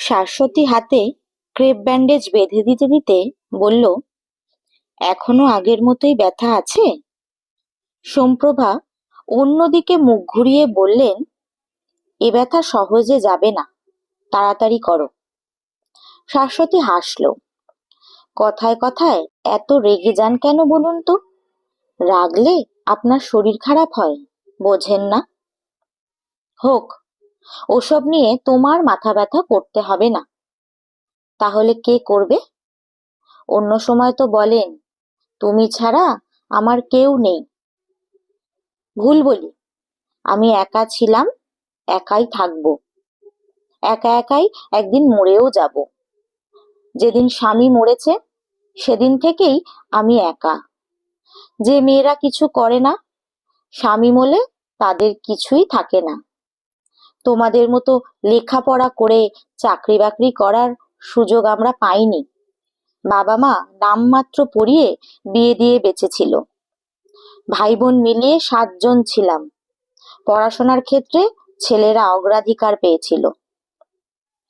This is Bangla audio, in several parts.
শাশ্বতী হাতে ক্রেপ ব্যান্ডেজ বেঁধে দিতে দিতে বলল, এখনো আগের মতোই ব্যথা আছে? সোমপ্রভা অন্যদিকে মুখ ঘুরিয়ে বললেন, এ ব্যথা সহজে যাবে না, তাড়াতাড়ি করো। শাশ্বতী হাসল। কথায় কথায় এত রেগে যান কেন বলুন তো? রাগলে আপনার শরীর খারাপ হয়, বোঝেন না? হোক, ওসব নিয়ে তোমার মাথা ব্যথা করতে হবে না। তাহলে কে করবে? অন্য সময় তো বলেন, তুমি ছাড়া আমার কেউ নেই। ভুল বলি, আমি একা ছিলাম, একাই থাকবো, একা একাই একদিন মরেও যাব। যেদিন স্বামী মরেছে সেদিন থেকেই আমি একা। যে মেয়েরা কিছু করে না, স্বামী মলে তাদের কিছুই থাকে না। তোমাদের মতো লেখাপড়া করে চাকরি বাকরি করার সুযোগ আমরা পাইনি। বাবা মা নামমাত্র পড়িয়ে বিয়ে দিয়ে বেঁচেছিল। ভাই বোন মিলিয়ে 7 জন ছিলাম। পড়াশোনার ক্ষেত্রে ছেলেরা অগ্রাধিকার পেয়েছিল।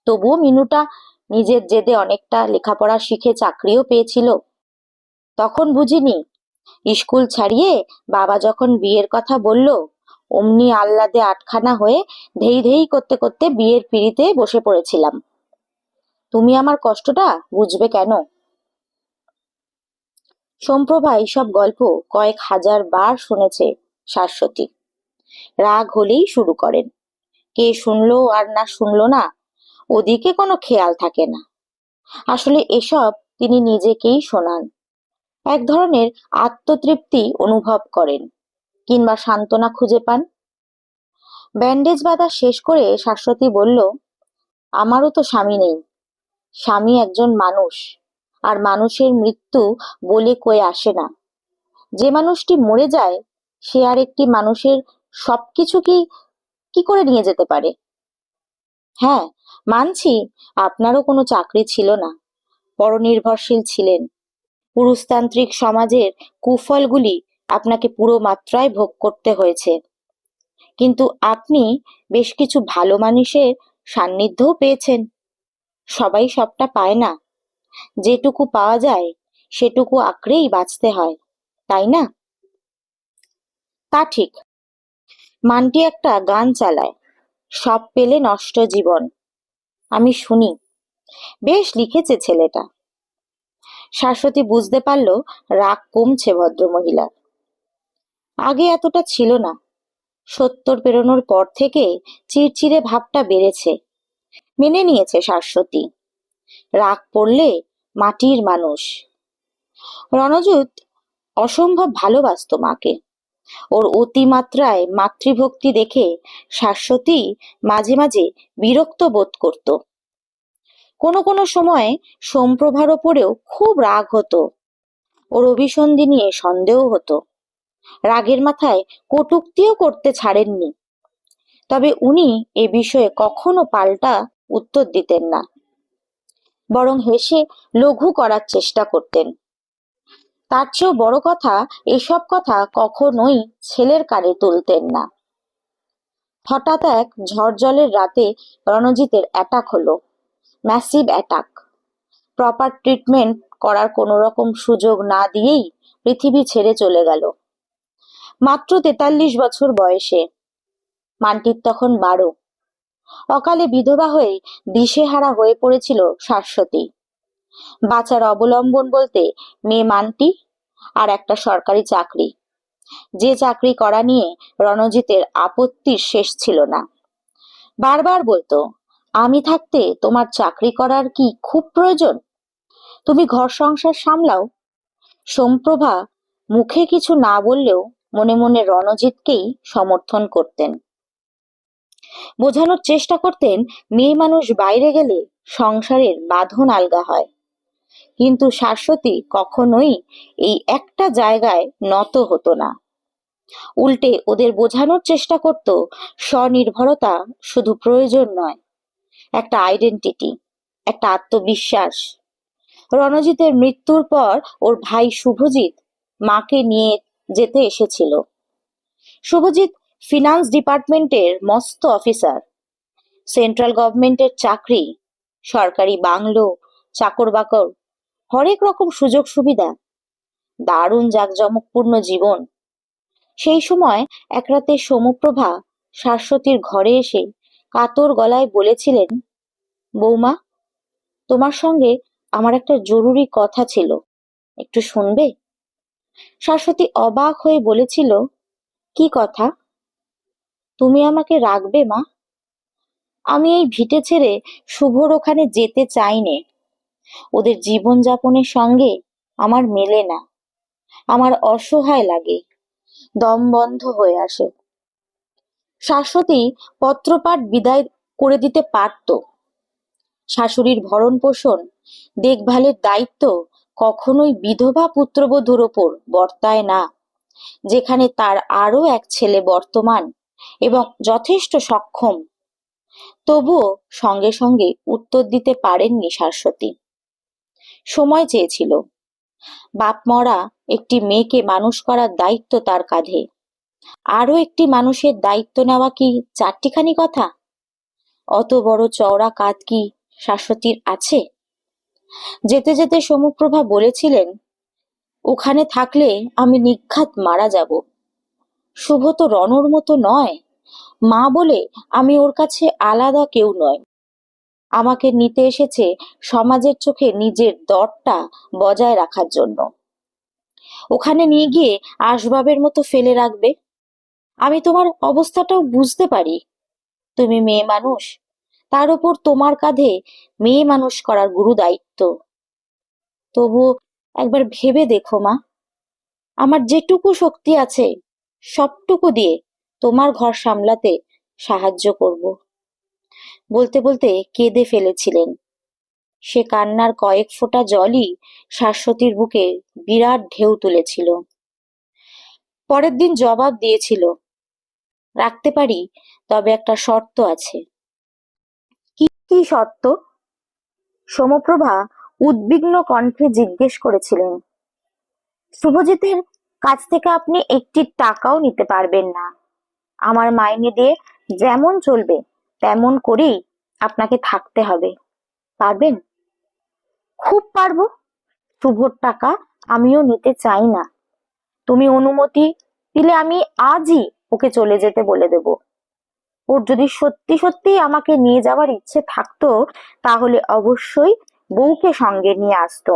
তবুও মিনুটা নিজের জেদে অনেকটা লেখাপড়া শিখে চাকরিও পেয়েছিল। তখন বুঝিনি। স্কুল ছাড়িয়ে বাবা যখন বিয়ের কথা বলল, অমনি আহ্লাদে আটখানা হয়ে ধেই ধেই করতে করতে বিয়ের পিঁড়িতে বসে পড়েছিলাম। তুমি আমার কষ্টটা বুঝবে কেন? সোমপ্রভা এইসব গল্প কয়েক হাজার বার শুনেছে শাশ্বতী। রাগ হলেই শুরু করেন। কে শুনলো আর না শুনলো না, ওদিকে কোনো খেয়াল থাকে না। আসলে এসব তিনি নিজেকেই শোনান। এক ধরনের আত্মতৃপ্তি অনুভব করেন, কিংবা সান্ত্বনা খুঁজে পান। ব্যান্ডেজ বাঁধা শেষ করে শাশ্বতী বলল, আমারও তো স্বামী নেই। স্বামী একজন মানুষ, আর মানুষের মৃত্যু বলে কয়ে আসে না। যে মানুষটি মরে যায় সে আর একটি মানুষের সবকিছু কি কি করে নিয়ে যেতে পারে? হ্যাঁ, মানছি আপনারও কোনো চাকরি ছিল না, পরনির্ভরশীল ছিলেন। পুরুষতান্ত্রিক সমাজের কুফলগুলি আপনাকে পুরো মাত্রায় ভোগ করতে হয়েছে। কিন্তু আপনি বেশ কিছু ভালো মানুষের সান্নিধ্যও পেয়েছেন। সবাই সবটা পায় না। যেটুকু পাওয়া যায় সেটুকু আঁকড়েই বাঁচতে হয়, তাই না? তা ঠিক। মান্টি একটা গান চালায়, সব পেলে নষ্ট জীবন। আমি শুনি। বেশ লিখেছে ছেলেটা। শাশ্বতী বুঝতে পারল রাগ কমছে ভদ্রমহিলার। আগে এতটা ছিল না। 70 পেরোনোর পর থেকে চিড়চিড়ে ভাবটা বেড়েছে। মেনে নিয়েছে শাশ্বতী। রাগ পড়লে মাটির মানুষ। রণজিৎ অসম্ভব ভালোবাসতো মাকে। ওর অতিমাত্রায় মাতৃভক্তি দেখে শাশ্বতী মাঝে মাঝে বিরক্ত বোধ করত। কোনো কোনো সময় সোমপ্রভার ওপরেও খুব রাগ হতো। ওর অভিসন্ধি নিয়ে সন্দেহ হতো। রাগের মাথায় কটূক্তিও করতে ছাড়েননি। তবে উনি এ বিষয়ে কখনো পাল্টা উত্তর দিতেন না, বরং হেসে লঘু করার চেষ্টা করতেন। তার চেয়েও বড় কথা, এসব কথা কখনোই ছেলের কানে তুলতেন না। হঠাৎ এক ঝড় জলের রাতে রণজিতের অ্যাটাক হলো। Massive attack. প্রপার ট্রিটমেন্ট করার কোনো রকম সুযোগ না দিয়েই পৃথিবী ছেড়ে চলে গেল। মাত্র 43 বছর বয়সে। মান্টির তখন 12। অকালে বিধবা হয়ে দিশেহারা হয়ে পড়েছিল শাশ্বতী। বাঁচার অবলম্বন বলতে মেয়ে মান্টি আর একটা সরকারি চাকরি, যে চাকরি করা নিয়ে রণজিতের আপত্তির শেষ ছিল না। বারবার বলতো, আমি থাকতে তোমার চাকরি করার কি খুব প্রয়োজন? তুমি ঘর সংসার সামলাও। সোমপ্রভা মুখে কিছু না বললেও মনে মনে রণজিৎকেই সমর্থন করতেন। বোঝানোর চেষ্টা করতেন, মেয়ে মানুষ বাইরে গেলে সংসারের বাঁধন আলগা হয়। কিন্তু শাশ্বতী কখনোই এই একটা জায়গায় নত হতো না। উল্টে ওদের বোঝানোর চেষ্টা করত, স্বনির্ভরতা শুধু প্রয়োজন নয়, একটা আইডেন্টিটি, একটা আত্মবিশ্বাস। রণজিতের মৃত্যুর পর ওর ভাই শুভজিৎ মাকে নিয়ে যেতে এসেছিল। শুভজিৎ ফিনান্স ডিপার্টমেন্টের মস্ত অফিসার, সেন্ট্রাল গভর্নমেন্টের চাকরি, সরকারি বাংলো, চাকর বাকর, হরেক রকম সুযোগ সুবিধা, দারুণ জাঁকজমকপূর্ণ জীবন। সেই সময় এক রাতে সোমপ্রভা শাশ্বতীর ঘরে এসে কাতর গলায় বলেছিলেন, বৌমা, তোমার সঙ্গে আমার একটা জরুরি কথা ছিল, একটু শুনবে? শাশ্বতী অবাক হয়ে বলেছিল, কি কথা? তুমি আমাকে রাখবে মা? আমি এই ভিটে ছেড়ে শুভর ওখানে যেতে চাই নে। ওদের জীবনযাপনের সঙ্গে আমার মেলে না। আমার অসহায় লাগে, দম বন্ধ হয়ে আসে। শাশ্বতী পত্রপাঠ বিদায় করে দিতে পারত। শাশুড়ির ভরণ পোষণ, দেখভালের দায়িত্ব কখনোই বিধবা পুত্রবধূর ওপর বর্তায় না, যেখানে তার আরো এক ছেলে বর্তমান এবং যথেষ্ট সক্ষম। তবুও সঙ্গে সঙ্গে উত্তর দিতে পারেননি শাশ্বতী। সময় চেয়েছিল। বাপ মরা একটি মেয়েকে মানুষ করার দায়িত্ব তার কাঁধে। আরো একটি মানুষের দায়িত্ব নেওয়া কি চারটিখানি কথা? অত বড় চওড়া কাঁধ কি শাশ্বতীর আছে? যেতে যেতে সোমপ্রভা বলেছিলেন, ওখানে থাকলে আমি নিঘাত মারা যাব। শুভ তো রণর মতো নয়, মা বলে আমি ওর কাছে আলাদা কেউ নয়। আমাকে নিতে এসেছে সমাজের চোখে নিজের দরটা বজায় রাখার জন্য। ওখানে নিয়ে গিয়ে আসবাবের মতো ফেলে রাখবে। আমি তোমার অবস্থাটাও বুঝতে পারি। তুমি মেয়ে মানুষ, তার উপর তোমার কাঁধে মেয়ে মানুষ করার গুরু দায়িত্ব। তবু একবার ভেবে দেখো মা, আমার যেটুকু শক্তি আছে সবটুকু দিয়ে তোমার ঘর সামলাতে সাহায্য করব। বলতে বলতে কেঁদে ফেলেছিলেন। সে কান্নার কয়েক ফোঁটা জলই শাশ্বতীর বুকে বিরাট ঢেউ তুলেছিল। পরের দিন জবাব দিয়েছিল, রাখতে পারি, তবে একটা শর্ত আছে। কি কি শর্ত? সোমপ্রভা উদ্বিগ্ন কণ্ঠে জিজ্ঞেস করেছিলেন। শুভজিতের কাছ থেকে আপনি একটি টাকাও নিতে পারবেন না। আমার মাইনে দিয়ে যেমন চলবে তেমন করেই আপনাকে থাকতে হবে। পারবেন? খুব পারবো। শুভর টাকা আমিও নিতে চাই না। তুমি অনুমতি দিলে আমি আজই ওকে চলে যেতে বলে দেব। ওর যদি সত্যি সত্যি আমাকে নিয়ে যাওয়ার ইচ্ছে থাকতো, তাহলে অবশ্যই বউকে সঙ্গে নিয়ে আসতো।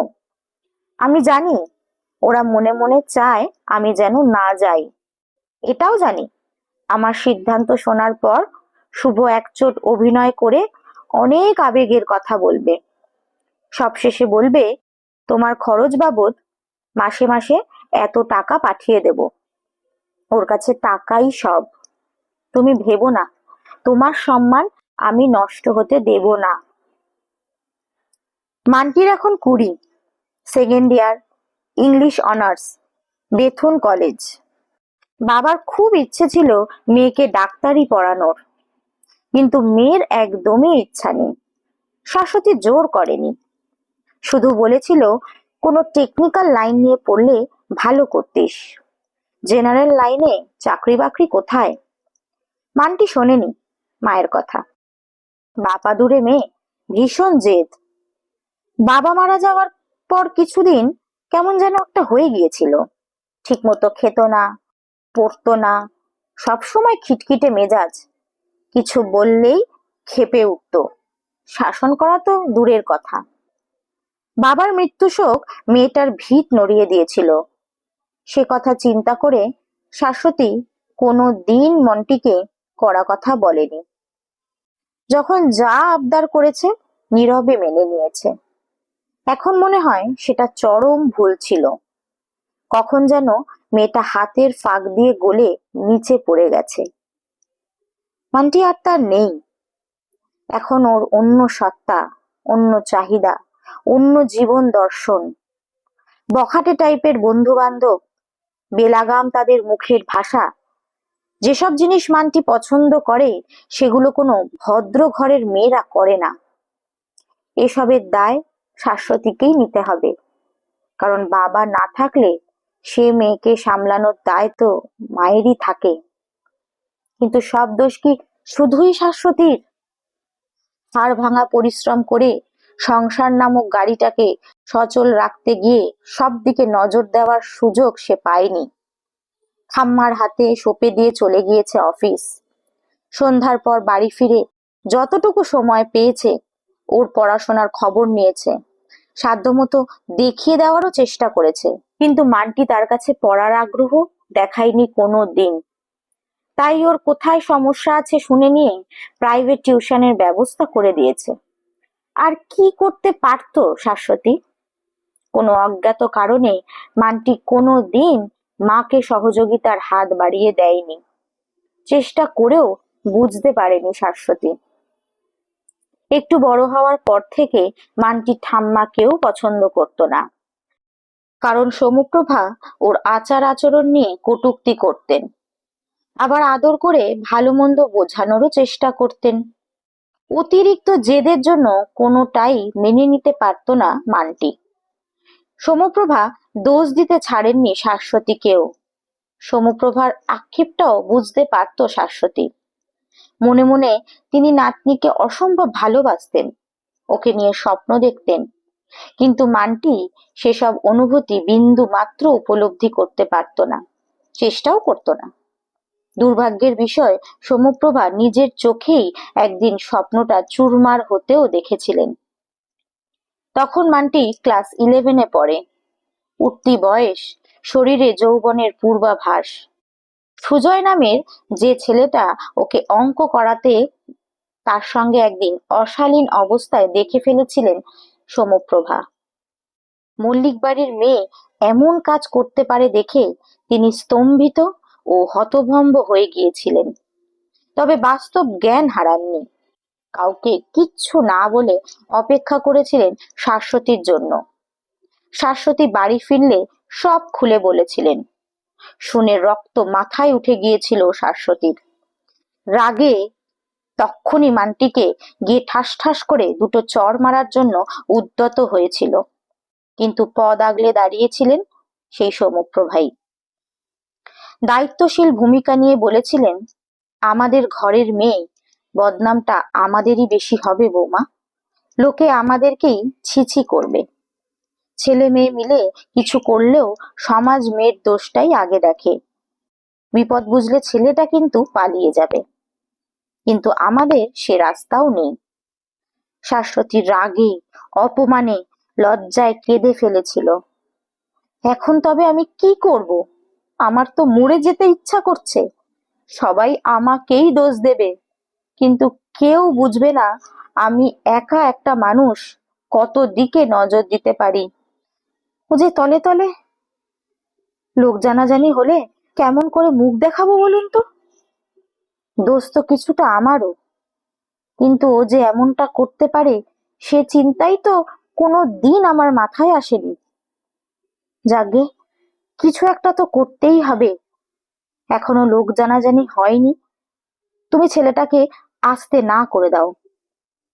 আমি জানি ওরা মনে মনে চায় আমি যেন না যাই। এটাও জানি আমার সিদ্ধান্ত শোনার পর শুভ একচোট অভিনয় করে অনেক আবেগের কথা বলবে। সবশেষে বলবে, তোমার খরচ বাবদ মাসে মাসে এত টাকা পাঠিয়ে দেব। ওর কাছে টাকাই সব। তুমি ভেবো না, তোমার সম্মান আমি নষ্ট হতে দেব না। মানটির এখন 20, second year, English honours, Bethune college. বাবার খুব ইচ্ছে ছিল মেয়েকে ডাক্তারি পড়ানোর, কিন্তু মেয়ের একদমই ইচ্ছা নেই। শাশ্বতী জোর করেনি, শুধু বলেছিল কোনো টেকনিক্যাল লাইন নিয়ে পড়লে ভালো করতিস, জেনারেল লাইনে চাকরি বাকরি কোথায়। মানটি শোনেনি মায়ের কথা। বাপা দূরে মেয়ে, ভীষণ জেদ। বাবা মারা যাওয়ার পর কিছুদিন কেমন যেন একটা হয়ে গিয়েছিল। ঠিক মতো খেত না, পড়তো না, সবসময় খিটখিটে মেজাজ। কিছু বললেই ক্ষেপে উঠত। শাসন করা তো দূরের কথা। বাবার মৃত্যু শোক মেয়েটার ভিত নড়িয়ে দিয়েছিল। সে কথা চিন্তা করে শাশ্বতী কোনো দিন মন্টিকে কড়া কথা বলেনি। যখন যা আবদার করেছে নীরবে মেনে নিয়েছে। এখন মনে হয় সেটা চরম ভুল ছিল। কখন যেন মেয়েটা হাতের ফাঁক দিয়ে গলে নিচে পড়ে গেছে। মান্টি আর তার নেই। এখন ওর অন্য সত্তা, অন্য চাহিদা, অন্য জীবন দর্শন। বখাটে টাইপের বন্ধু বান্ধব, বেলাগাম তাদের মুখের ভাষা। যেসব জিনিস মান্টি পছন্দ করে সেগুলো কোনো ভদ্র ঘরের মেয়েরা করে না। এসবের দায় শাশ্বতীকেই নিতে হবে, কারণ বাবা না থাকলে সে মেয়েকে সামলানোর দায় তো মায়েরই থাকে। কিন্তু সব দোষ কি শুধুই শাশ্বতীর? হাড় ভাঙা পরিশ্রম করে সংসার নামক গাড়িটাকে সচল রাখতে গিয়ে সব দিকে নজর দেওয়ার সুযোগ সে পায়নি। ঠাম্মার হাতে সঁপে দিয়ে চলে গিয়েছে অফিস। সন্ধ্যার পর বাড়ি ফিরে যতটুকু সময় পেয়েছে ওর পড়াশোনার খবর নিয়েছে, সাধ্যমতো দেখিয়ে দেওয়ারও চেষ্টা করেছে, কিন্তু মান্টি তার কাছে পড়ার আগ্রহ দেখায়নি কোনো দিন। তাই ওর কোথায় সমস্যা আছে শুনে নিয়ে প্রাইভেট টিউশনের ব্যবস্থা করে দিয়েছে। আর কি করতে পারতো শাশ্বতী? কোনো অজ্ঞাত কারণে মান্টি কোনো দিন মাকে সহযোগিতার হাত বাড়িয়ে দেয়নি, চেষ্টা করেও বুঝতে পারেনি শাশ্বতী। একটু বড় হওয়ার পর থেকে মান্টি ঠাম্মাকেও পছন্দ করতো না, কারণ সমুপ্রভা ওর আচার আচরণ নিয়ে কটূক্তি করতেন, আবার আদর করে ভালো মন্দ বোঝানোরও চেষ্টা করতেন। অতিরিক্ত জেদের জন্য কোনোটাই মেনে নিতে পারতো না মান্টি। সমুপ্রভা দোষ দিতে ছাড়েননি শাশ্বতীকেও। সমুপ্রভার আক্ষেপটাও বুঝতে পারতো শাশ্বতী। মনে মনে তিনি নাতনিকে অসম্ভব ভালোবাসতেন, ওকে নিয়ে স্বপ্ন দেখতেন, কিন্তু মান্টি সেসব অনুভূতি বিন্দু মাত্র উপলব্ধি করতে পারতো না, চেষ্টাও করতো না। দুর্ভাগ্যের বিষয়, সমুপ্রভা নিজের চোখেই একদিন স্বপ্নটা চুরমার হতেও দেখেছিলেন। তখন মান্টি ক্লাস 11-এ পড়ে। উঠতি বয়স, শরীরে যৌবনের পূর্বাভাস। সুজয় নামের যে ছেলেটা ওকে অঙ্ক করাতে, তার সঙ্গে একদিন অশালীন অবস্থায় দেখে ফেলেছিলেন সমুপ্রভা। মল্লিক বাড়ির মেয়ে এমন কাজ করতে পারে দেখে তিনি স্তম্ভিত ও হতভম্ব হয়ে গিয়েছিলেন, তবে বাস্তব জ্ঞান হারাননি। কাউকে কিচ্ছু না বলে অপেক্ষা করেছিলেন শাশ্বতীর জন্য। শাশ্বতী বাড়ি ফিরলে সব খুলে বলেছিলেন। শুনে রক্ত মাথায় উঠে গিয়েছিল শাশ্বতীর। রাগে তক্ষুনি মান্টিকে গিয়ে ঠাস ঠাস করে দুটো চড় মারার জন্য উদ্যত হয়েছিল, কিন্তু পদ আগলে দাঁড়িয়েছিলেন সেই সমুপ্রভাই। দায়িত্বশীল ভূমিকা নিয়ে বলেছিলেন, আমাদের ঘরের মেয়ে, বদনামটা আমাদেরই বেশি হবে বৌমা। লোকে আমাদেরকেই ছিছি করবে। ছেলে মেয়ে মিলে কিছু করলেও সমাজ মেয়ের দোষটাই আগে দেখে। বিপদ বুঝলে ছেলেটা কিন্তু পালিয়ে যাবে, কিন্তু আমাদের সে রাস্তাও নেই। শাশ্বতী রাগে, অপমানে, লজ্জায় কেঁদে ফেলেছিল। এখন তবে আমি কি করব? আমার তো মরে যেতে ইচ্ছা করছে। সবাই আমাকেই দোষ দেবে, কিন্তু কেউ বুঝবে না আমি একা একটা মানুষ কত দিকে নজর দিতে পারি। ও যে তলে তলে, লোক জানাজানি হলে কেমন করে মুখ দেখাবো বলুন তো? দোষ তো কিছুটা আমারও, কিন্তু ও যে এমনটা করতে পারে সে চিন্তাই তো কোনো দিন আমার মাথায় আসেনি। যাগে, কিছু একটা তো করতেই হবে। এখনো লোক জানাজানি হয়নি। তুমি ছেলেটাকে আসতে না করে দাও,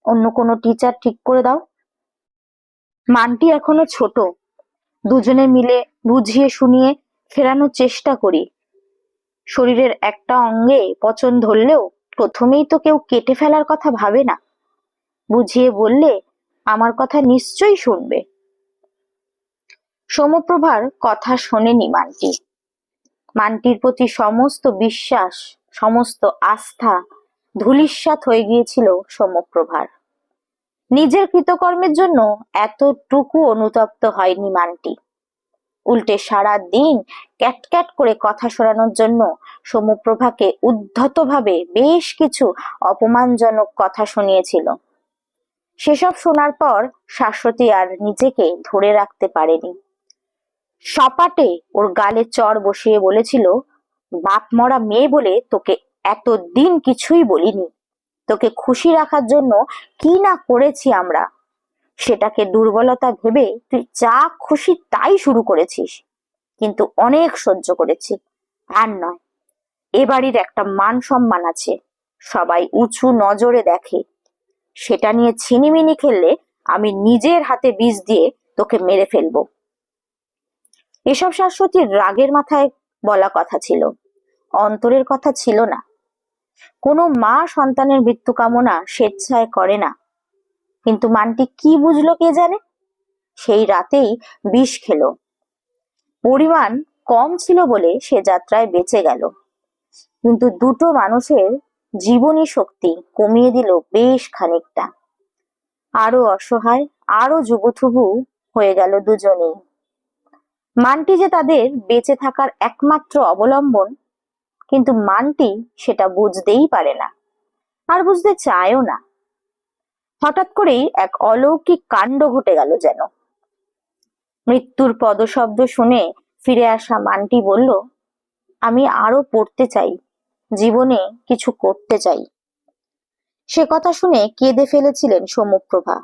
অন্য কোনো টিচার ঠিক করে দাও। মানটি এখনো ছোট, দুজনে মিলে বুঝিয়ে শুনিয়ে ফেরানোর চেষ্টা করি। শরীরের একটা অঙ্গে পচন ধরলেও প্রথমেই তো কেউ কেটে ফেলার কথা ভাবে না। বুঝিয়ে বললে আমার কথা নিশ্চয়ই শুনবে। সমপ্রভার কথা শোনেনি মান্টি। মান্টির প্রতি সমস্ত বিশ্বাস, সমস্ত আস্থা ধূলিসাৎ হয়ে গিয়েছিল সমপ্রভার। নিজের কৃতকর্মের জন্য এতটুকু অনুতপ্ত হয়নি মান্টি। উল্টে সারা দিন ক্যাটক্যাট করে কথা শোনানোর জন্য সমপ্রভাকে উদ্ধতভাবে বেশ কিছু অপমানজনক কথা শুনিয়েছিল। সেসব শোনার পর শাশ্বতী আর নিজেকে ধরে রাখতে পারেনি। সপাটে ওর গালে চড় বসিয়ে বলেছিল, বাপ মরা মেয়ে বলে তোকে এতদিন কিছুই বলিনি। তোকে খুশি রাখার জন্য কি না করেছি আমরা, সেটাকে দুর্বলতা ভেবে তুই যা খুশি তাই শুরু করেছিস। কিন্তু অনেক সহ্য করেছি, আর নয়। এ বাড়ির একটা মান সম্মান আছে, সবাই উঁচু নজরে দেখে। সেটা নিয়ে ছিনিমিনি খেললে আমি নিজের হাতে বিষ দিয়ে তোকে মেরে ফেলবো। এসব শাশ্বতীর রাগের মাথায় বলা কথা ছিল, অন্তরের কথা ছিল না। কোনো মা সন্তানের মৃত্যু কামনা স্বেচ্ছায় করে না। কিন্তু মানটি কি বুঝলো কে জানে, সেই রাতেই বিষ খেলো। পরিমাণ কম ছিল বলে সে যাত্রায় বেঁচে গেল, কিন্তু দুটো মানুষের জীবনী শক্তি কমিয়ে দিল বেশ খানিকটা। আরো অসহায়, আরো যুবথুবু হয়ে গেল দুজনেই। মানটি যে তাদের বেঁচে থাকার একমাত্র অবলম্বন, কিন্তু মানটি সেটা বুঝতেই পারে না, আর বুঝতে চায়ও না। হঠাৎ করেই এক অলৌকিক কাণ্ড ঘটে গেল যেন। মৃত্যুর পদশব্দ শুনে ফিরে আসা মানটি বলল, আমি আরো পড়তে চাই, জীবনে কিছু করতে চাই। সে কথা শুনে কেঁদে ফেলেছিলেন সৌম্যপ্রভা।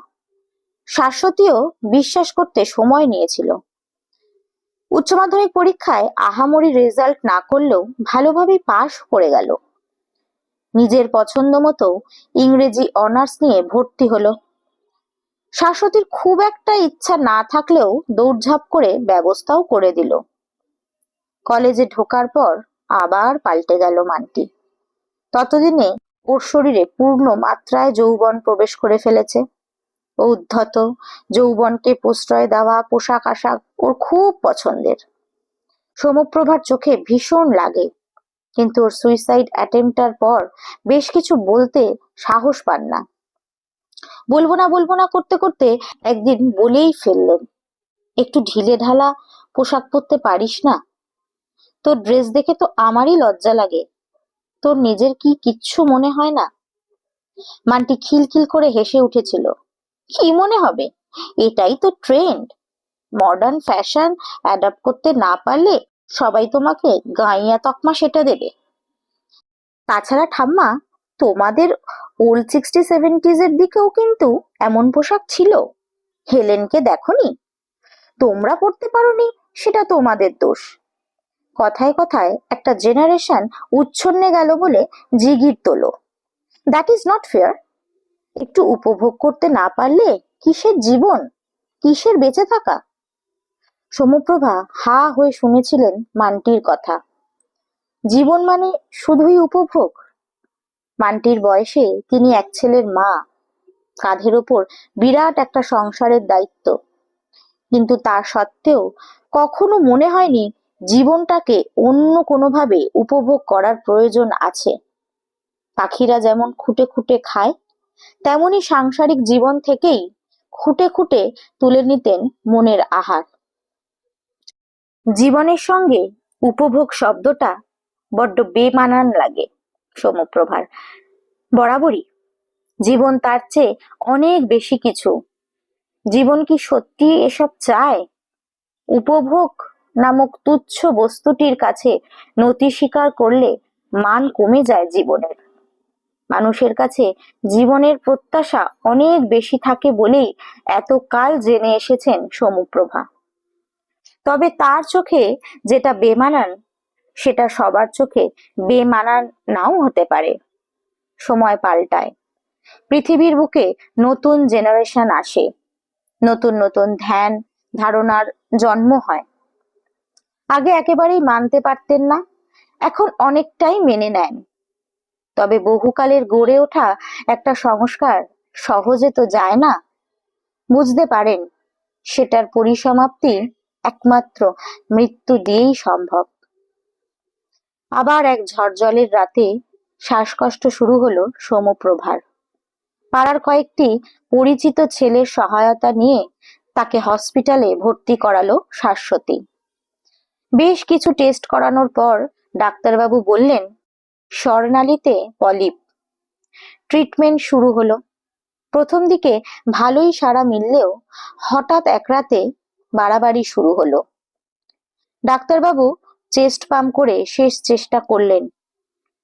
শাশ্বতীও বিশ্বাস করতে সময় নিয়েছিল। উচ্চ মাধ্যমিক পরীক্ষায় আহামরি রেজাল্ট না করলেও ভালোভাবেই পাশ করে গেল। নিজের পছন্দ মতো ইংরেজি অনার্স নিয়ে ভর্তি হলো। শাশ্বতীর খুব একটা ইচ্ছা না থাকলেও দৌড়ঝাঁপ করে ব্যবস্থাও করে দিল। কলেজে ঢোকার পর আবার পাল্টে গেল মানটি। ততদিনে ওর শরীরে পূর্ণ মাত্রায় যৌবন প্রবেশ করে ফেলেছে। ও উদ্ধত, যৌবনকে প্রশ্রয় দেওয়া পোশাক আশাক ওর খুব পছন্দের। সৌম্যপ্রভার চোখে ভীষণ লাগে, কিন্তু ওর সুইসাইড অ্যাটেম্পটার পর বেশ কিছু বলতে সাহস পান না। বলবো না করতে করতে একদিন বলেই ফেললেন, একটু ঢিলে ঢালা পোশাক পরতে পারিস না? তোর ড্রেস দেখে তো আমারই লজ্জা লাগে। তোর নিজের কি কিচ্ছু মনে হয় না? মানটি খিলখিল করে হেসে উঠেছিল। কি মনে হবে, এটাই তো ট্রেন্ড। মডার্ন ফ্যাশন অ্যাডাপ্ট করতে না পারলে সবাই তোমাকে গাইয়া তকমা সেটা দেবে। তাছাড়া ঠাম্মা, তোমাদের ওল্ড 60-70s এর দিকেও কিন্তু এমন পোশাক ছিল। হেলেনকে দেখোনি? তোমরা পড়তে পারোনি সেটা তোমাদের দোষ। কথায় কথায় একটা জেনারেশন উচ্ছন্নে গেল বলে জিগির তোলো। That is not fair. একটু উপভোগ করতে না পারলে কিসের জীবন, কিসের বেঁচে থাকা? সৌম্যপ্রভা হা হয়ে শুনেছিলেন মানটির কথা। জীবন মানে শুধুই উপভোগ? মানটির বয়সে তিনি এক ছেলের মা, কাঁধের ওপর বিরাট একটা সংসারের দায়িত্ব। কিন্তু তা সত্ত্বেও কখনো মনে হয়নি জীবনটাকে অন্য কোনোভাবে উপভোগ করার প্রয়োজন আছে। পাখিরা যেমন খুঁটে খুঁটে খায়, তেমনি সাংসারিক জীবন থেকেই খুঁটে খুঁটে তুলে নিতেন মনের আহার। জীবনের সঙ্গে উপভোগ শব্দটা বড্ড বেমানান লাগে সৌম্যপ্রভার। বরাবরই জীবন তার চেয়ে অনেক বেশি কিছু। জীবন কি সত্যি এসব চায়? উপভোগ নামক তুচ্ছ বস্তুটির কাছে নতি স্বীকার করলে মান কমে যায় জীবনের। মানুষের কাছে জীবনের প্রত্যাশা অনেক বেশি থাকে বলেই এতকাল জেনে এসেছেন সৌম্যপ্রভা। তবে তার চোখে যেটা বেমানান, সেটা সবার চোখে বেমানান নাও হতে পারে। সময় পাল্টায়, পৃথিবীর বুকে নতুন জেনারেশন আসে, নতুন নতুন ধ্যান ধারণার জন্ম হয়। আগে একেবারেই মানতে পারতেন না, এখন অনেকটাই মেনে নেন। তবে বহুকালের গড়ে ওঠা একটা সংস্কার সহজে তো যায় না। বুঝতে পারেন সেটার পরিসমাপ্তি একমাত্র মৃত্যু দিয়েই সম্ভব। আবার এক ঝড়জলের রাতে শ্বাসকষ্ট শুরু হলো সৌম্যপ্রভার। পাড়ার কয়েকটি পরিচিত ছেলের সহায়তা নিয়ে তাকে হসপিটালে ভর্তি করালো শাশ্বতী। বেশ কিছু টেস্ট করানোর পর ডাক্তারবাবু বললেন, স্বর্ণালীতে পলিপ। ট্রিটমেন্ট শুরু হলো। প্রথম দিকে ভালোই সাড়া মিললেও হঠাৎ এক রাতে বাড়াবাড়ি শুরু হলো। ডাক্তারবাবু চেস্ট পাম্প করে শেষ চেষ্টা করলেন,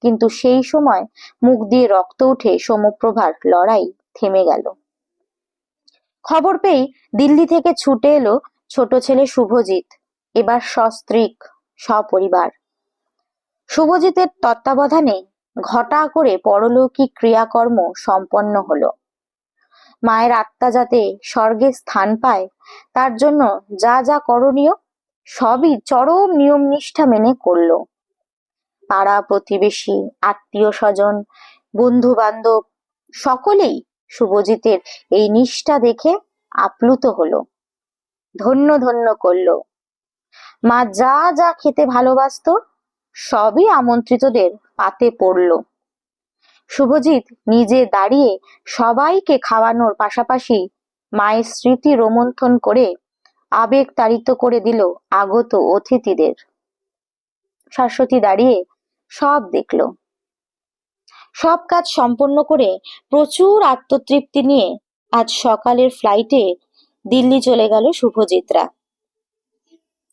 কিন্তু সেই সময় মুখ দিয়ে রক্ত উঠে সৌম্যপ্রভার লড়াই থেমে গেল। খবর পেয়ে দিল্লি থেকে ছুটে এলো ছোট ছেলে শুভজিৎ, এবার সস্ত্রীক সপরিবার। শুভজিতের তত্ত্বাবধানে ঘটা করে পরলৌকিক ক্রিয়াকর্ম সম্পন্ন হলো। মায়ের আত্মা যাতে স্বর্গে স্থান পায়, তার জন্য যা যা করণীয় সবই চরম নিয়ম নিষ্ঠা মেনে করলো। পাড়া প্রতিবেশী, আত্মীয় স্বজন, বন্ধু বান্ধব সকলেই শুভজিতের এই নিষ্ঠা দেখে আপ্লুত হলো, ধন্য ধন্য করলো। মা যা যা খেতে ভালোবাসতো সবই আমন্ত্রিতদের পাতে পড়লো। শুভজিৎ নিজে দাঁড়িয়ে সবাইকে খাওয়ানোর পাশাপাশি মায়ের স্মৃতি রোমন্থন করে আবেগ তাড়িত করে দিল আগত অতিথিদের। শাশ্বতী দাঁড়িয়ে সব দেখলো। সব কাজ সম্পন্ন করে প্রচুর আত্মতৃপ্তি নিয়ে আজ সকালের ফ্লাইটে দিল্লি চলে গেল শুভজিৎরা।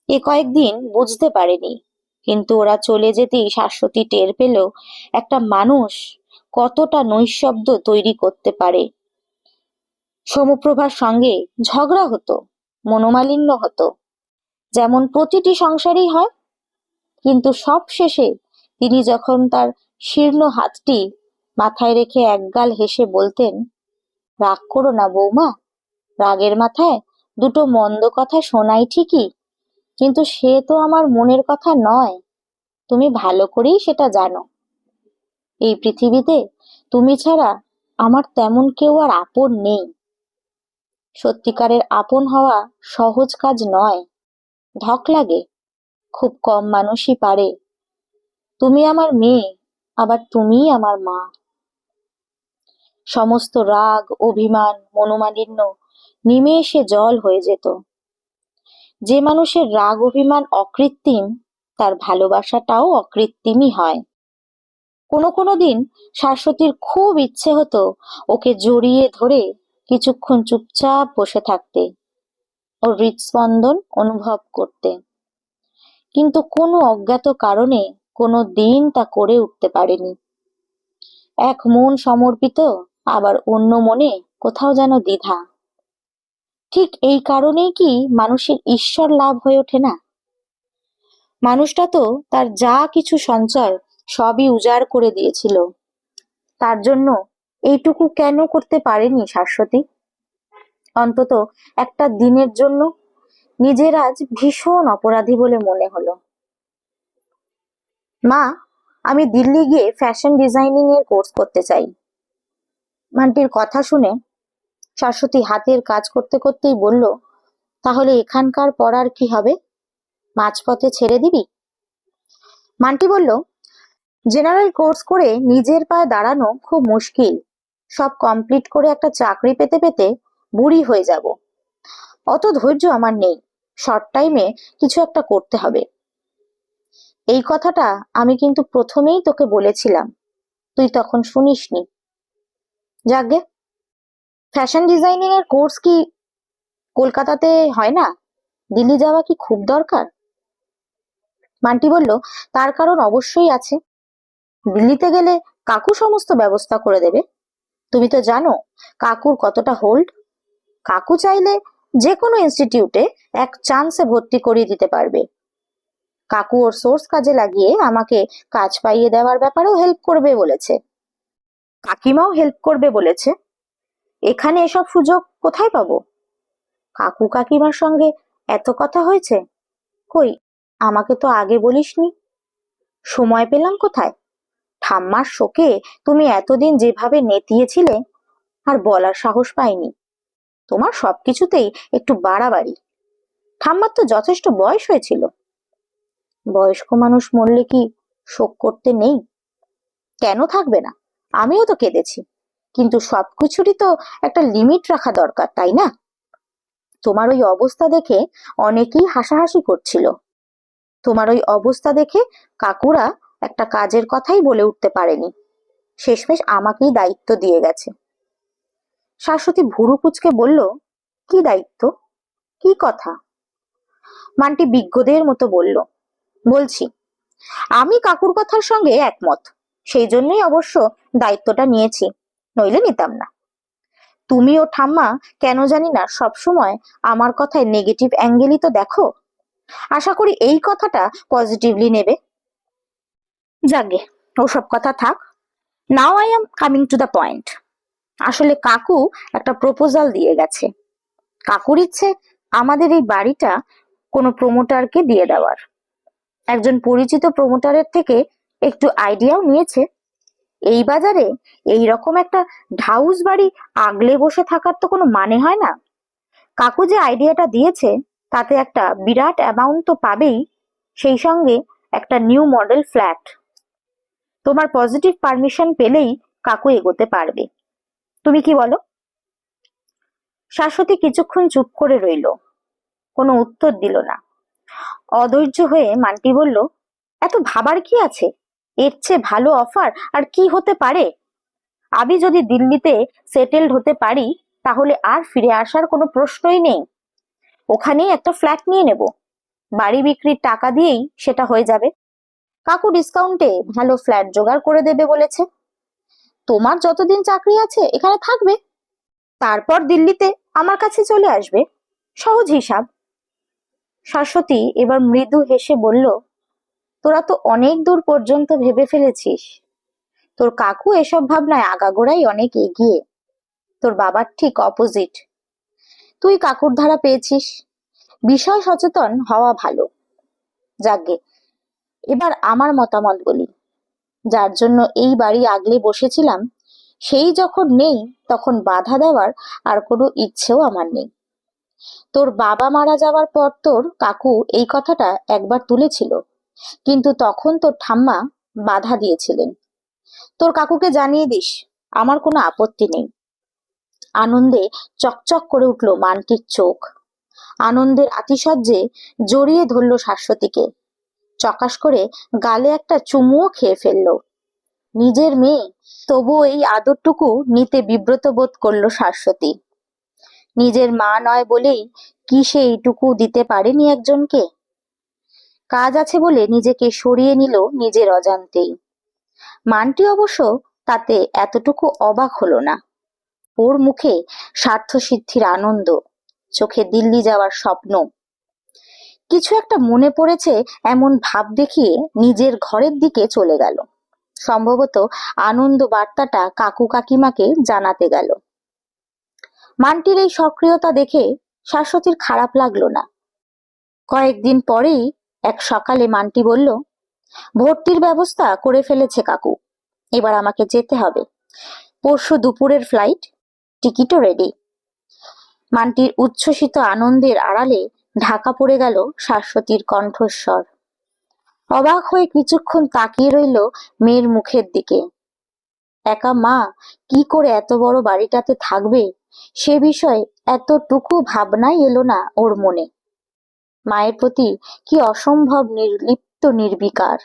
এ কয়েকদিন বুঝতে পারেনি, কিন্তু ওরা চলে যেতেই শাশ্বতী টের পেল একটা মানুষ কতটা নৈঃশব্দ তৈরি করতে পারে। সমপ্রভার সঙ্গে ঝগড়া হতো, মনোমালিন্য হতো, যেমন প্রতিটি সংসারেই হয়। কিন্তু সব শেষে তিনি যখন তার শীর্ণ হাতটি মাথায় রেখে একগাল হেসে বলতেন, রাগ করো না বৌমা, রাগের মাথায় দুটো মন্দ কথা শোনাই ঠিকই, কিন্তু সে তো আমার মনের কথা নয়, তুমি ভালো করেই সেটা জানো। এই পৃথিবীতে তুমি ছাড়া আমার তেমন কেউ আর আপন নেই। সত্যিকারের আপন হওয়া সহজ কাজ নয়, ধক লাগে, খুব কম মানুষই পারে। তুমি আমার মেয়ে, আবার তুমিই আমার মা। সমস্ত রাগ, অভিমান, মনোমালিন্য নিমেষে জল হয়ে যেত। যে মানুষের রাগ অভিমান অকৃত্রিম, তার ভালোবাসাটাও অকৃত্রিমই হয়। কোনো কোনো দিন শাশ্বতীর খুব ইচ্ছে হতো ওকে জড়িয়ে ধরে কিছুক্ষণ চুপচাপ বসে থাকতে, ওর হৃদস্পন্দন অনুভব করতে, কিন্তু কোনো অজ্ঞাত কারণে কোনো দিন তা করে উঠতে পারেনি। এক মন সমর্পিত, আবার অন্য মনে কোথাও যেন দ্বিধা। ঠিক এই কারণেই কি মানুষের ঈশ্বর লাভ হয়ে ওঠে না? মানুষটা তো তার যা কিছু সঞ্চয় সবই উজাড় করে দিয়েছিল, তার জন্য এইটুকু কেন করতে পারেনি শাশ্বতী? অন্তত একটা দিনের জন্য। নিজের আজ ভীষণ অপরাধী বলে মনে হলো। মা, আমি দিল্লি গিয়ে ফ্যাশন ডিজাইনিং এর কোর্স করতে চাই। মান্টির কথা শুনে শাশ্বতী হাতের কাজ করতে করতেই বলল, তাহলে এখানকার পড়ার কি হবে? মাঝপথে ছেড়ে দিবি? মান্টি বলল, জেনারেল কোর্স করে নিজের পায়ে দাঁড়ানো খুব মুশকিল। সব কমপ্লিট করে একটা চাকরি পেতে পেতে বুড়ি হয়ে যাব। অত ধৈর্য আমার নেই, শর্ট টাইমে কিছু একটা করতে হবে। এই কথাটা আমি কিন্তু প্রথমেই তোকে বলেছিলাম, তুই তখন শুনিসনি। যাকগে, ফ্যাশন ডিজাইনিং এর কোর্স কি কলকাতাতে হয় না? দিল্লি যাওয়া কি খুব দরকার? মান্টি বলল, তার কারণ অবশ্যই আছে। দিল্লিতে গেলে কাকু সমস্ত ব্যবস্থা করে দেবে। তুমি তো জানো কাকুর কতটা হোল্ড। কাকু চাইলে যে কোনো ইনস্টিটিউটে এক চান্সে ভর্তি করিয়ে দিতে পারবে। কাকু ওর সোর্স কাজে লাগিয়ে আমাকে কাজ পাইয়ে দেওয়ার ব্যাপারেও হেল্প করবে বলেছে। কাকিমাও হেল্প করবে বলেছে। এখানে এসব সুযোগ কোথায় পাবো? কাকু কাকিমার সঙ্গে এত কথা হয়েছে? কই, আমাকে তো আগে বলিসনি। সময় পেলাম কোথায়? ঠাম্মার শোকে তুমি এতদিন যেভাবে নেতিয়েছিলে, আর বলার সাহস পাইনি। তোমার সবকিছুতেই একটু বাড়াবাড়ি। ঠাম্মার তো যথেষ্ট বয়স হয়েছিল। বয়স্ক মানুষ মরলে কি শোক করতে নেই? কেন থাকবে না? আমিও তো কেঁদেছি, কিন্তু সবকিছুরই তো একটা লিমিট রাখা দরকার, তাই না? তোমার ওই অবস্থা দেখে অনেকেই হাসাহাসি করছিল। তোমার ওই অবস্থা দেখে কাকুরা একটা কাজের কথাই বলে উঠতে পারেনি। শেষমেশ আমাকেই দায়িত্ব দিয়ে গেছে। শাশ্বতী ভুরু কুচকে বলল, কি দায়িত্ব? কি কথা? মান্টি বিজ্ঞদের মতো বলল, বলছি, আমি কাকুর কথার সঙ্গে একমত, সেই জন্যই অবশ্য দায়িত্বটা নিয়েছি, নইলে নিতাম না। তুমি ও ঠাম্মা কেন জানি না সবসময় আমার কথায় নেগেটিভ অ্যাঙ্গেলই তো দেখো। আশা করি এই কথাটা পজিটিভলি নেবে। যাগে, ওসব কথা থাক। Now I am coming to the point. আসলে কাকু একটা প্রপোজাল দিয়ে গেছে। কাকুর ইচ্ছে আমাদের এই বাড়িটা কোনো প্রমোটারকে দিয়ে দেওয়ার। একজন পরিচিত প্রমোটারের থেকে একটু আইডিয়াও নিয়েছে। এই বাজারে এই রকম একটা ঢাউস বাড়ি আগলে বসে থাকার তো কোনো মানে হয় না। কাকু যে আইডিয়াটা দিয়েছে তাতে একটা বিরাট অ্যামাউন্ট তো পাবেই, সেই সঙ্গে একটা নিউ মডেল ফ্ল্যাট। তোমার পজিটিভ পারমিশন পেলেই কাকু এগোতে পারবে। তুমি কি বলো? শাশ্বতী কিছুক্ষণ চুপ করে রইল, কোনো উত্তর দিল না। অধৈর্য হয়ে মান্টি বলল, এত ভাবার কি আছে? এর চেয়ে ভালো অফার আর কি হতে পারে? আমি যদি দিল্লিতে সেটেলড হতে পারি তাহলে আর ফিরে আসার কোনো প্রশ্নই নেই। ওখানেই একটা ফ্ল্যাট নিয়ে নেব, বাড়ি বিক্রির টাকা দিয়েই সেটা হয়ে যাবে। কাকু ডিসকাউন্টে ভালো ফ্ল্যাট জোগাড় করে দেবে বলেছে। তোমার যতদিন চাকরি আছে এখানে থাকবে, তারপর দিল্লিতে আমার কাছে চলে আসবে। সহজ হিসাব। শাশ্বতী এবার মৃদু হেসে বলল, তোরা তো অনেক দূর পর্যন্ত ভেবে ফেলেছিস। তোর কাকু এসব ভাবনায় আগাগোড়াই অনেক এগিয়ে, তোর বাবার ঠিক অপোজিট। তুই কাকুর ধারা পেয়েছিস, বিষয় সচেতন হওয়া ভালো। যাকগে, এবার আমার মতামত বলি। যার জন্য এই বাড়ি আগলে বসেছিলাম সেই যখন নেই, তখন বাধা দেওয়ার আর কোনো ইচ্ছেও আমার নেই। তোর বাবা মারা যাওয়ার পর তোর কাকু এই কথাটা একবার তুলেছিল, কিন্তু তখন তোর ঠাম্মা বাধা দিয়েছিলেন। তোর কাকুকে জানিয়ে দিস, আমার কোনো আপত্তি নেই। আনন্দে চকচক করে উঠল মান্টির চোখ। আনন্দের আতিশয্যে জড়িয়ে ধরল শাশ্বতীকে, চকাশ করে গালে একটা চুমুও খেয়ে ফেলল। নিজের মেয়ে, তবুও এই আদরটুকু নিতে বিব্রত বোধ করল শাশ্বতী। নিজের মা নয় বলেই কি সে এইটুকু দিতে পারেনি একজনকে? কাজ আছে বলে নিজেকে সরিয়ে নিল নিজের অজান্তেই। মানটি অবশ্য তাতে এতটুকু অবাক হলো না। ওর মুখে স্বার্থসিদ্ধির আনন্দ, চোখে দিল্লি যাওয়ার স্বপ্ন। কিছু একটা মনে পড়েছে এমন ভাব দেখিয়ে নিজের ঘরের দিকে চলে গেল। সম্ভবত আনন্দ বার্তাটা কাকু কাকিমাকে জানাতে গেল। মানটির এই সক্রিয়তা দেখে শাশ্বতীর খারাপ লাগলো না। কয়েকদিন পরেই এক সকালে মানটি বলল, ভর্তির ব্যবস্থা করে ফেলেছে কাকু, এবার আমাকে যেতে হবে। পরশু দুপুরের ফ্লাইট, টিকিটও রেডি। মানটির উচ্ছ্বসিত আনন্দের আড়ালে ঢাকা পড়ে গেল শাশ্বতীর কণ্ঠস্বর। অবাক হয়ে কিছুক্ষণ তাকিয়ে রইল মেয়ের মুখের দিকে। একা মা কি করে এত বড় বাড়িটাতে থাকবে সে বিষয়ে এতটুকু ভাবনাই এলো না ওর মনে। মায়ের প্রতি কি অসম্ভব নির্লিপ্ত নির্বিকার।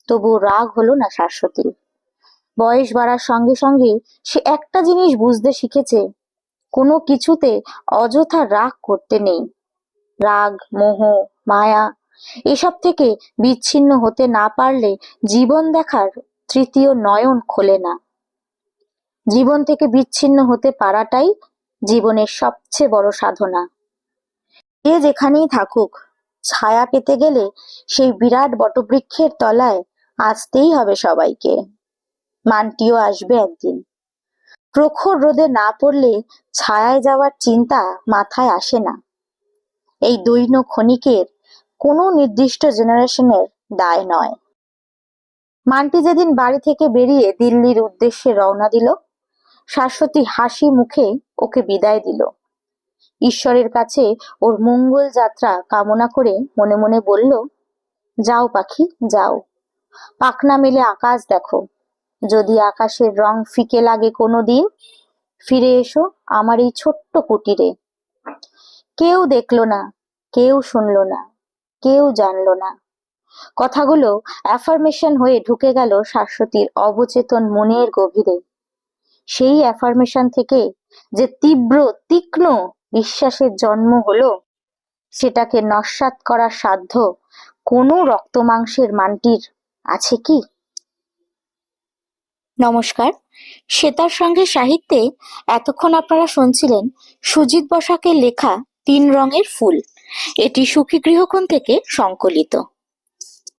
তবু রাগ হলো না শাশ্বতীর। বয়স বাড়ার সঙ্গে সঙ্গে সে একটা জিনিস বুঝতে শিখেছে, কোনো কিছুতে অযথা রাগ করতে নেই। রাগ, মোহ, মায়া এসব থেকে বিচ্ছিন্ন হতে না পারলে জীবন দেখার তৃতীয় নয়ন খোলে না। জীবন থেকে বিচ্ছিন্ন হতে পারাটাই জীবনের সবচেয়ে বড় সাধনা। এ যেখানেই থাকুক, ছায়া পেতে গেলে সেই বিরাট বটবৃক্ষের তলায় আসতেই হবে সবাইকে। মানটিও আসবে একদিন। প্রখর রোদে না পড়লে ছায়ায় যাওয়ার চিন্তা মাথায় আসে না। এই দৈন্য ক্ষণিকের কোনো নির্দিষ্ট জেনারেশনের দায় নয়। মানটি যেদিন বাড়ি থেকে বেরিয়ে দিল্লির উদ্দেশ্যে রওনা দিল, শাশ্বতী হাসি মুখে ওকে বিদায় দিল। ঈশ্বরের কাছে ওর মঙ্গল যাত্রা কামনা করে মনে মনে বলল, যাও পাখি যাও, পাখনা মেলে আকাশ দেখো। যদি আকাশের রং ফিকে লাগে কোনো দিন, ফিরে এসো আমার এই ছোট্ট কুটিরে। কেউ দেখলো না, কেউ শুনলো না, কেউ জানলো না। কথাগুলো অ্যাফার্মেশন হয়ে ঢুকে গেল শাশ্বতীর অবচেতন মনের গভীরে। সেই অ্যাফার্মেশন থেকে যে তীব্র তীক্ষ্ণ বিশ্বাসের জন্ম হলো, সেটাকে নস্যাৎ করার সাধ্য কোনো রক্তমাংসের মানটির আছে কি? নমস্কার, শ্বেতার সঙ্গে সাহিত্যে এতক্ষণ আপনারা শুনছিলেন সুজিত বসাকের লেখা 3 রঙের ফুল। এটি সুখী গৃহকোণ থেকে সংকলিত।